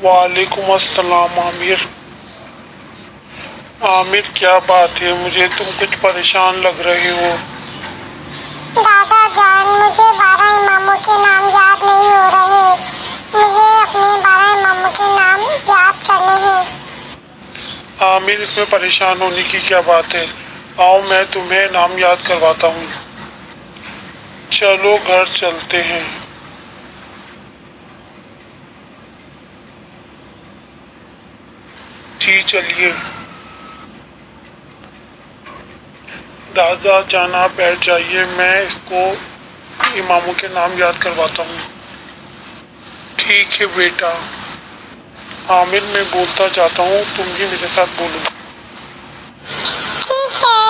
वालेकुम अस्सलाम आमिर। आमिर क्या बात है, मुझे तुम कुछ परेशान लग रहे हो। दादा जान, मुझे 12 इमामों के नाम याद नहीं हो रहे। मुझे अपने 12 इमामों के नाम याद करने हैं। आमिर, इसमें परेशान होने की क्या बात है। आओ मैं तुम्हें नाम याद करवाता हूँ। चलो घर चलते हैं। जी चलिए। दादा जान आप बैठ जाइए, मैं इसको इमामों के नाम याद करवाता हूँ। ठीक है बेटा। आमिर मैं बोलता जाता हूँ, तुम भी मेरे साथ बोलो। ठीक है।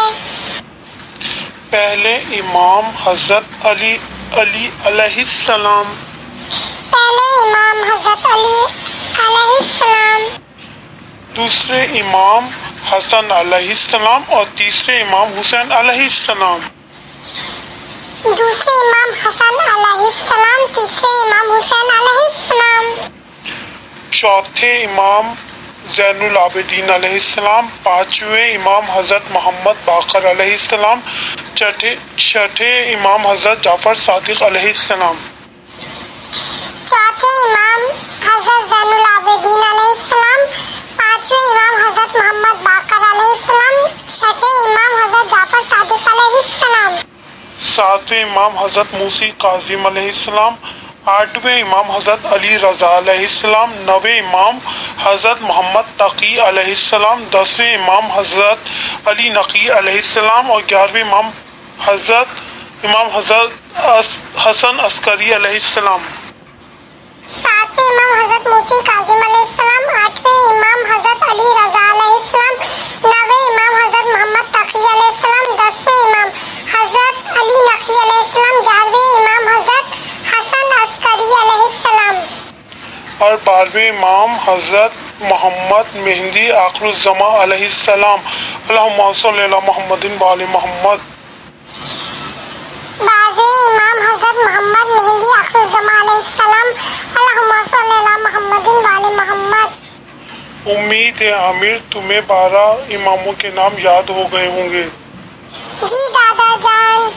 पहले इमाम हजरत अली अलैहिस्सलाम। पहले इमाम हजरत अली अलैहिस्सलाम। दूसरे इमाम हसन अलैहिस्सलाम और तीसरे इमाम हुसैन अलैहिस्सलाम। दूसरे इमाम हसन अलैहिस्सलाम, तीसरे इमाम हुसैन अलैहिस्सलाम। चौथे इमाम ज़ैनुल आबिदीन अलैहिस्सलाम। पांचवें इमाम हजरत मोहम्मद बाकर अलैहिस्सलाम। छठे इमाम हजरत जाफर सादिक अलैहिस्सलाम। चौथे इमाम हजरत ज़ैनुल आबिदीन अलैहिस्सलाम। पांचवें इमाम हजरत मोहम्मद बाकर अलैहिस्सलाम। छठे इमाम हजरत जाफर सादिक अलैहिस्सलाम। सातवें इमाम हजरत मूसी काजिम अलैहिस्सलाम। आठवें इमाम हजरत अली रज़ा अलैहिस्सलाम। नवें इमाम हजरत मोहम्मद तकी अलैहिस्सलाम। 10वें इमाम हजरत अली नकी अलैहिस्सलाम और 11वें इमाम हजरत हसन अस्करी अलैहिस्सलाम। सातवें इमाम हजरत मूसी काजिम अलैहिस्सलाम। आठवें इमाम हजरत अली रज़ा अलैहिस्सलाम। नवें इमाम हजरत मोहम्मद तकी अलैहिस्सलाम। 10वें इमाम हजरत अली नकी अलैहिस्सलाम। 11वें इमाम हजरत हसन अस्करी अलैहिस्सलाम और 12वें इमाम हजरत मोहम्मद मेहदी आखिरुज़्ज़मा अलैहिस्सलाम। अल्लाहुम्मा सल्लि अला मुहम्मदिन व आलि मुहम्मद। 12वें इमाम हजरत मोहम्मद मेहदी आखिरुज़्ज़मा अलैहिस्सलाम। अल्लाहुम्मा सल्लि अला मुहम्मदिन व आलि मुहम्मद। उम्मीद है आमिर तुम्हें 12 इमामों के नाम याद हो गए होंगे। जी दादा जान।